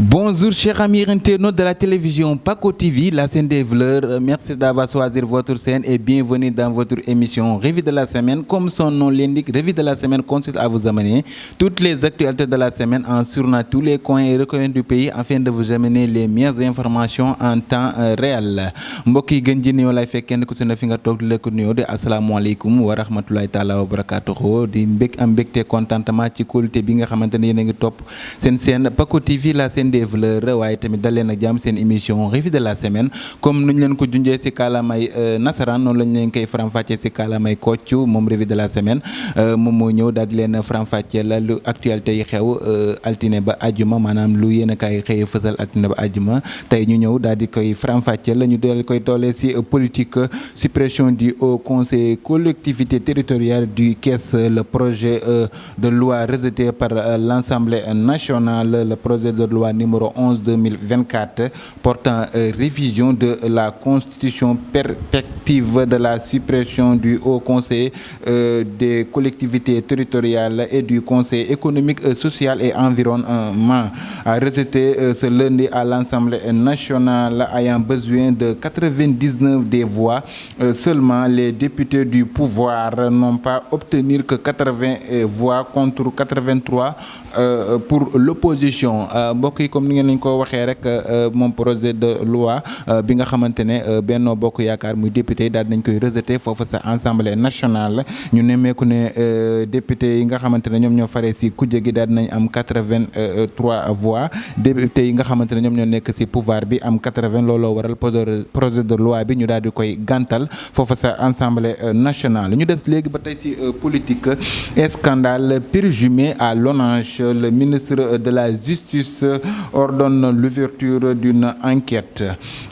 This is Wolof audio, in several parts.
Bonjour chers amis internautes de la télévision Paco TV, la scène des valeurs. Merci d'avoir choisi votre scène et bienvenue dans votre émission Revue de la semaine. Comme son nom l'indique, Revue de la semaine consiste à vous amener toutes les actualités de la semaine en survolant tous les coins et recoins du pays afin de vous amener les meilleures informations en temps réel. mbokk yi gën ji nuyoo lay fekk kenn ku si ne fi nga toog di la ko nuyoo di asalaamaaleykum wa rahmatulahi taala wa barakaatuhu di am mbégte contentement ci qualité bi nga xamante ne yéen a ngi topp seen scène Paco TV la scène des valeurs waaye tamit dal leen ak jàmm seen émission Revue de la semaine comme nuñ leen ko junjee si kaalamay nasaraan noonu lañ leen koy faram-fàccee si kaalamay kocc moom Revue de la semaine moom moo ñëw daal di leen faram-fàccee la lu actualité yi xew altine ba ajuma maanaam lu yéen a kaay xëy fësal altine ba ajuma tey ñu ñëw daal di koy faram-fàccee la ñu daal koy tollee si politique suppression du haut conseil collectivité territoriale du Thiès, le projet de loi rejeté par l'Assemblée nationale, le projet de loi numéro 11/2024 portant révision de la Constitution, perspective de la suppression du Haut Conseil des collectivités territoriales et du Conseil économique, social et environnement a rejeté ce lundi à l'Assemblée nationale ayant besoin de 99 des voix. Seulement les députés du pouvoir n'ont pas obtenu que 80 voix contre 83 pour l'opposition. mbokk yi comme ni ngeen nañ ko waxee rek moom projet de loi bi nga xamante ne Benno Bokk Yaakaar muy député daal nañ koy rejeté foofu sa Assemblée nationale ñu nemmeeku ne député yi nga xamante ne ñoom ñoo faree si kujje gi daal nañ am 83 voix député yi nga xamante ne ñoom ñoo nekk si pouvoir bi am 80 looloo waral projet de loi bi ñu daal di koy gàntal foofu sa Assemblée nationale. ñu des léegi ba tey si politique scandale présumé à l'ONAS, le ministre de la Justice ordonne l'ouverture d'une enquête.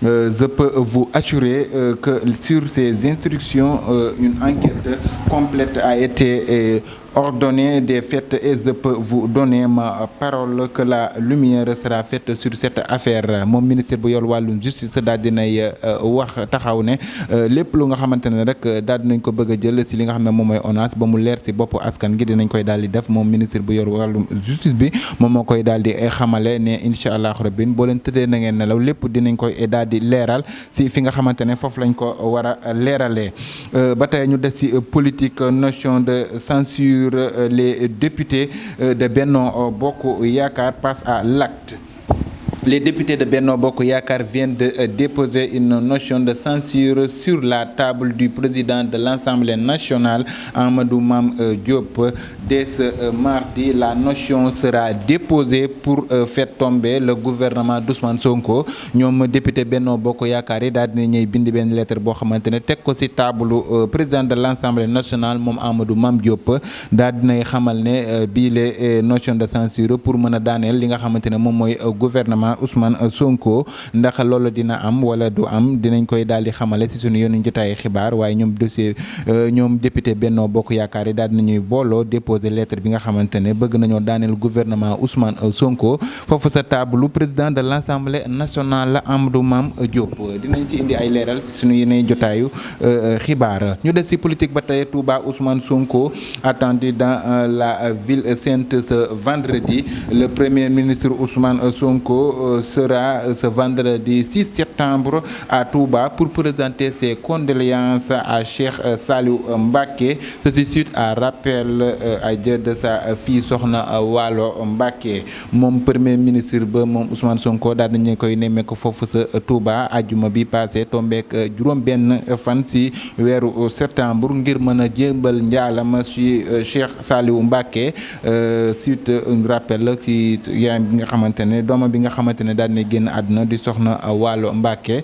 Je peux vous assurer que sur ces instructions, une enquête complète a été ordonnée des faits et je peux vous donner ma parole que la lumière sera faite sur cette affaire. moom ministre bu yor wàllum justice daal dinay wax taxaw ne lépp lu nga xamante ne rek daal dinañ ko bëgg a jël si li nga xam ne moom mooy ONAS ba mu leer si bopp askan gi dinañ koy daal di def. moom ministre bu yor wàllum justice bi moom moo koy daal di xamale ne incha allah rabbin boo leen tëddee na ngeen nelaw lépp dinañ koy daal di leeral si fi nga xamante ne foofu lañ ko war a leeralee. ba tey ñu des si politique notion de censure. Les députés de Benno Bokk Yaakaar passent à l'acte. Les députés de Benno Bokk Yaakaar viennent de déposer une motion de censure sur la table du président de l'Assemblée nationale, Amadou Mame Diop. Dès ce mardi, la motion sera déposée pour faire tomber le gouvernement d'Ousmane Sonko. ñoom député Benno Bokk Yaakaar yi daal dina ñuy bind benn lettre boo xamante ne teg ko ci table président de l'Assemblée nationale moom Amadou Mame Diop daal dinay xamal ne bii les motion de censure pour mën a daaneel li nga xamante ne moom mooy gouvernement Ousmane Sonko. ndax loolu dina am wala du am dinañ koy daal di xamale ci suñu yoonu jotaay xibaar waaye ñoom dossier ñoom député Benno Bokk Yaakaar yi daal dinañuy booloo déposer lettre bi nga xamante ne bëgg nañoo daaneel gouvernement Ousmane Sonko foofu sa table président de l'Assemblée nationale Amadou Mame Diop. dinañ ci indi ay leeral ci suñu yeneen jotaayu xibaar. ñu des ci politique ba tey Touba Ousmane Sonko attendu dans la ville sainte ce vendredi. Le premier ministre Ousmane Sonko sera ce vendredi 6 septembre à Touba pour présenter ses condoléances à Cheikh Saliou Mbacké. Ceci suite à rappel à Dieu de sa fille Sokhna Wallo Mbacké. moom premier ministre ba moom Ousmane Sonko daal nañu koy nemmeeku foofu sa Touba ajuma bi passé tombeek juróom benn fan ci weeru septembre ngir mën a jébbal njaalam ci Cheikh Saliou Mbacké suite un rappel ci yaayam bi nga xamante ne doomam bi nga xamante ne daal nay génn àdduna di Sokhna Wallo Mbacké.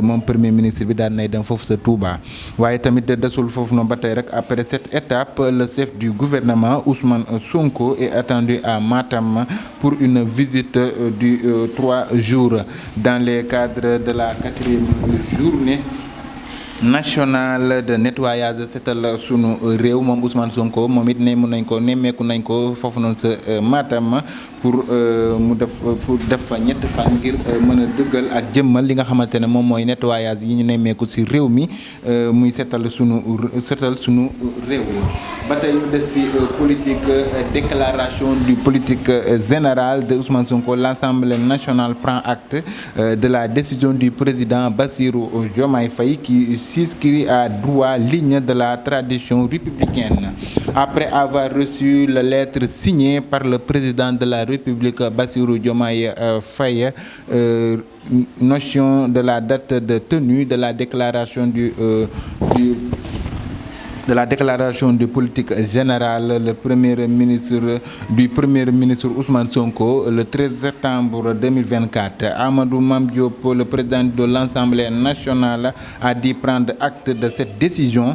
moom premier ministre bi daal nay dem foofu sa Touba. waaye tamit desul foofu noonu ba tey rek après cette étape le chef du gouvernement Ousmane Sonko est attendu à Matam pour une visite du 3 jours dans les cadres de la 4e journée national de nettoyage setal sunu réew moom Ousmane Sonko moom it nemmeeku nañ ko foofu noonu sa Matam pour def fa ñetti fan ngir mën a dëggal ak jëmmal li nga xamante ne moom mooy nettoyage yi ñu nemmeeku ci réew mi muy setal sunu réew. ba tey ñu des ci politique déclaration du politique générale de Ousmane Sonko. L'Assemblée nationale prend acte de la décision du président Bassirou Diomaye Faye qui s'inscrit à droite ligne de la tradition républicaine. Après avoir reçu la lettre signée par le président de la République Bassirou Diomaye Faye, notion de la date de tenue de la déclaration de la déclaration de politique générale, le premier ministre Ousmane Sonko le 13 septembre 2024. Amadou Mame Diop, le président de l'Assemblée nationale, a dit prendre acte de cette décision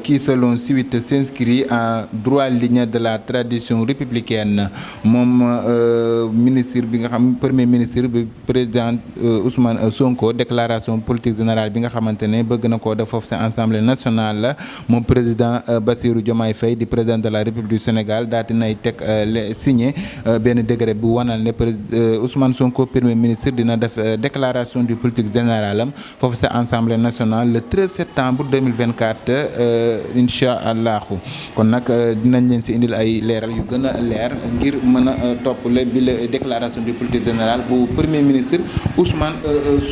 qui, selon suite, s'inscrit en droite ligne de la tradition républicaine. Moom ministre bi nga xam premier ministre bi président Ousmane Sonko déclaration politique générale bi nga xamante ne bëgg na koo def foofu ci Assemblée nationale moom président Bassirou Diomaye Faye di président de la République du Sénégal daal di nay teg signé benn décret bu wanal ne Ousmane Sonko premier ministre dina def déclaration du politique générale am foofu sa Assemblée nationale le 13 septembre 2024 incha allahu kon nag dinañ leen ci indil ay leeral yu gën a leer ngir mën a topp bi la déclaration du politique générale bu premier ministre Ousmane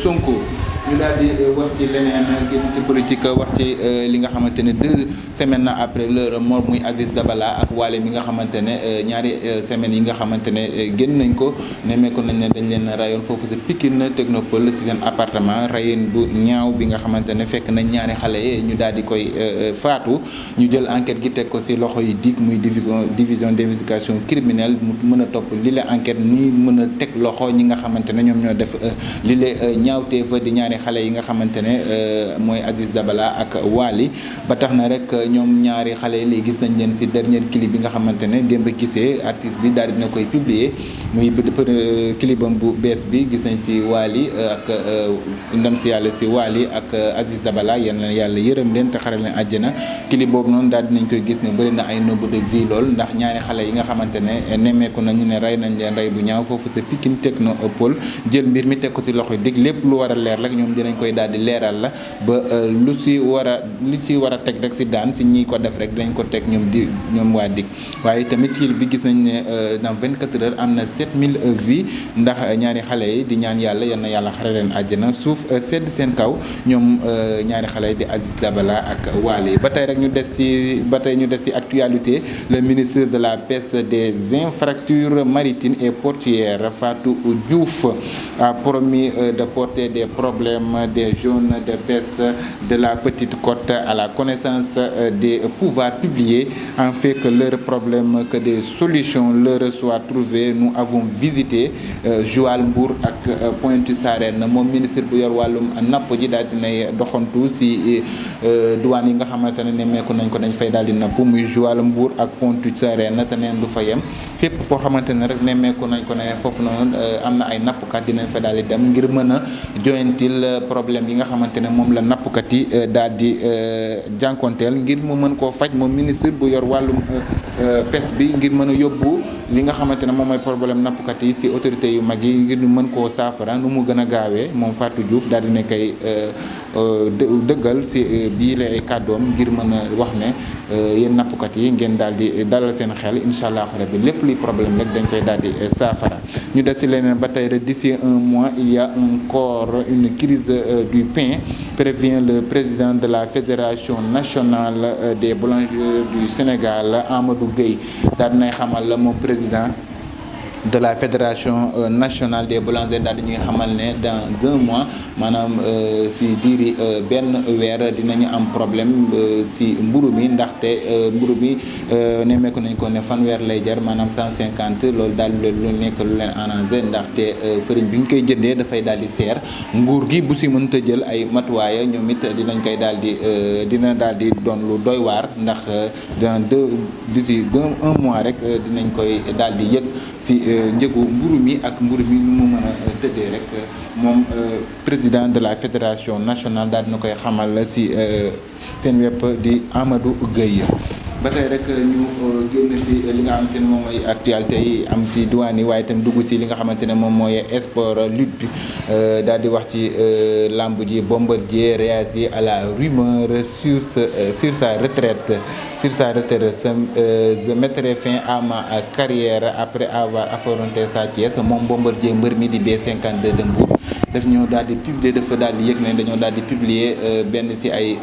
Sonko. ñu daal di wax ci leneen génn ci politique wax ci li nga xamante ne 2 semaines après leur mort muy Aziz Dabala ak Wale mi nga xamante ne ñaari semaines yi nga xamante ne génn nañ ko nemmeeku nañ ne dañ leen rayoon foofu sa Pikine Technopole ci seen appartement rayin bu ñaaw bi nga xamante ne fekk nañ ñaari xale yi ñu daal di koy faatu ñu jël enquête gi teg ko ci loxo yi DIC muy division d'investigation criminelle mu mën a topp li la enquête ni mën a teg loxo ñi nga xamante ne ñoom ñoo def li la ñaawteef di ñaari xale yi nga xamante ne mooy Aziz Dabala ak Wali ba tax na rek ñoom ñaari xale yi léegi gis nañ leen ci dernier clip bi nga xamante ne démb gisee artiste bi daal dina koy publier muy clipam bu bees bi gis nañ ci Wali ak ndam ci yàlla ci Wali ak Aziz Dabala yal na yàlla yërëm leen te xaral leen àjjana clip boobu noonu daal dinañ koy gis ne bëri na ay noble de vie lool ndax ñaari xale yi nga xamante ne nemmeeku nañu ne rey nañ leen rey bu ñaaw foofu sa Pikine Technopole jël mbir mi teg ko ci loxo dig lépp lu war a leer rek ñoom dinañ koy daal di leeral la ba lu ci war a teg rek ci daan ci ñi ko def rek dinañ ko teg ñoom waa DIC waaye tamit kii bi gis nañ ne dans 24 heures am na 7000 vies ndax ñaari xale yi di ñaan yàlla yal na yàlla xare leen àjjana suuf sedd seen kaw ñoom ñaari xale yi di Aziz Dabala ak Wali ba tey rek ñu des ci actualité le ministre de la pêche des infrastructures maritimes et portuaires Fatou Diouf a promis de porter des problèmes des zones de pêche de la Petite Côte à la connaissance des pouvoirs publics afin que leurs problèmes, que des solutions leur soient trouvées. Nous avons visité Joal, Mbour ak Pointe Sarène moom ministre bu yor wàllum napp ji daal dinay doxantu ci douane yi nga xamante ne nemmeeku nañ ko dañ fay daal di napp muy Joal, Mbour ak Pointe Sarène te neen du fa yem fépp foo xamante ne rek nemmeeku nañ ko ne foofu noonu am na ay nappkat dinañ fa daal di dem ngir mën a joyantil problème yi nga xamante ne moom la nappkat yi daal di jànkonteel ngir mu mën koo faj moom ministre bu yor wàllum pêche bi ngir mën a yóbbu li nga xamante ne moom mooy problème nappkat yi ci autorités yu mag yi ngir ñu mën koo saafara nu mu gën a gaawee moom Fatou Diouf daal di ne koy dëggal ci bii la ay kàddoom ngir mën a wax ne yéen nappkat yi ngeen daal di dalal seen xel incha allah rabbi lépp luy problème rek dañ koy daal di saafara ñu des ci leneen ba tey rek d'ici un mois il y a encore une crise du pain prévient le président de la Fédération nationale des boulangers du Sénégal Amadou Gueye daal dinay xamal la moom président de la Fédération nationale des boulangers daal di ñuy xamal ne dans un mois maanaam si diiri benn weer dinañu am problème si mburu mi ndaxte mburu mi nemmeeku nañ ko ne fanweer lay jar maanaam 150 loolu daal lu nekk lu leen arrangé ndaxte farine bi ñu koy jëndee dafay daal di seer nguur gi bu si mënta jël ay matuwaaya ñoom it dinañ koy daal di dina daal di doon lu doy waar ndax d'ici un mois rek dinañ koy daal di yëg si njëgu mburu mi ak mburu mi nu mu mën a tëddee rek moom président de la fédération nationale daal dina koy xamal si seen web di Amadou Gueye. ba tey rek ñu génn si li nga xamante ne moom mooy actualité yi am si douane yi waaye itam dugg si li nga xamante ne moom mooy sport lutte bi daal di wax ci lamb ji Bombardier réagit à la rumeur sur sa retraite. Sur sa retraite, je mettrai fin à ma carrière après avoir affronté Sa Thiès moom Bombardier mbër mi di B52 de Mbour daf ñoo daal di publier dafa daal di yëg ne dañoo daal di publier benn si ay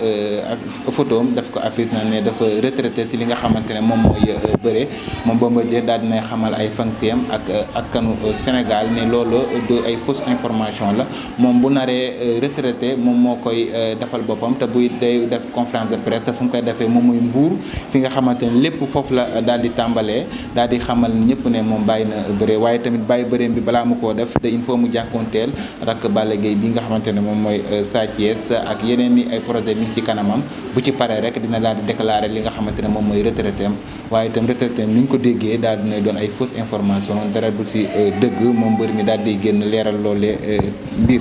photo am daf ko affiche na ne dafa retraité si li nga xamante ne moom mooy bëre moom Bombardier daal dinay xamal ay fansiyam ak askanu Sénégal ne loolu de ay fausse information la moom bu naree retraité moom moo koy defal boppam te buy day def conférence de presse te fu mu koy defee moom mooy Mbour fi nga xamante ne lépp foofu la daal di tàmbalee daal di xamal ñëpp ne moom bàyyi na bëre waaye tamit bàyyi bëreem bi balaa mu koo def te il faut mu jànkoonteel rak Balla Gaye bi nga xamante ne moom mooy Sa Thiès ak yeneen ni ay projet mi ngi ci kanamam bu ci paree rek dina daal di déclarer li nga xamante ne moom mooy retraité am waaye itam retraité am ni ñu ko déggee daal dinay doon ay fausse information dara du si dëgg moom mbër mi daal di génn leeral loolee mbir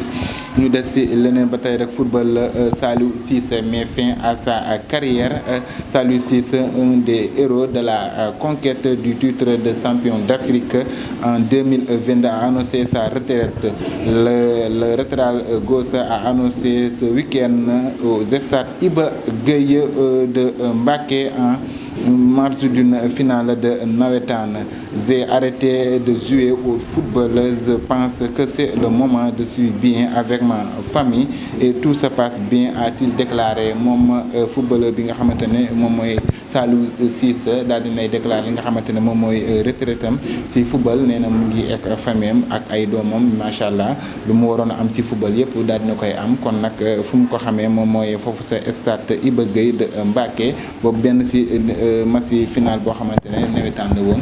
ñu des si leneen ba tey rek football Saliou Ciss met fin à sa carrière Saliou Ciss un des héros de la conquête du titre de champion d'Afrique en 2022 a annoncé sa retraite. Le latéral gauche a annoncé ce week-end au stade Iba Gueye de Mbacké en marge d'une finale de navétane. J'ai arrêté de jouer au football. Je pense que c'est le moment de suivre bien avec ma famille et tout se passe bien, a-t-il déclaré moom footballeur bi nga xamante ne moom mooy Saliou Ciss daal dinay déclaré li nga xamante ne moom mooy retraitam si football nee na mu ngi ak famille am ak ay doomam macha allah lu mu waroon a am si football yëpp daal dina koy am kon nag fu mu ko xamee moom mooy foofu sa stade Iba Gueye de Mbacké boobu benn si match final boo xamante ne nawetaan la woon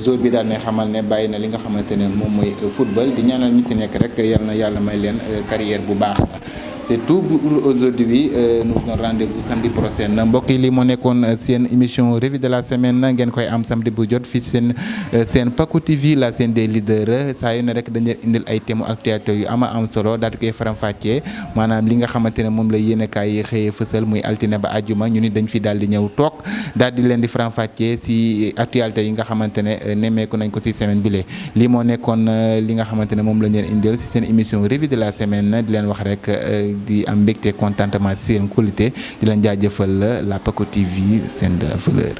jour bi daal ne xamal ne bàyyi na li nga xamante ne moom mooy football di ñaanal ñi si nekk rek yal na yàlla may leen carrière bu baax la. C'est tout pour aujourd'hui nous vous donnons rendez-vous samedi prochain mbokk yi lii moo nekkoon seen émission revue de la semaine ngeen koy am samedi bu jot fii seen Paco TV la seen des leaders saa yu ne rek dañu indil ay thèmes actualité yu ama am solo daal di koy faram-fàccee maanaam li nga xamante ne moom la yéenekaay yi xëyee fësal muy altine ba àjjuma ñu ni dañ fi daal di ñëw toog daal di leen di faram-fàccee si actualité yi nga xamante ne nemmeeku nañ ko si semaine bi lii moo nekkoon li nga xamante ne moom la ñu leen indil si seen émission revue de la semaine di leen wax rek di am mbégte contentement si seen qualité di leen jaajëfal la Paco TV seen de la valeur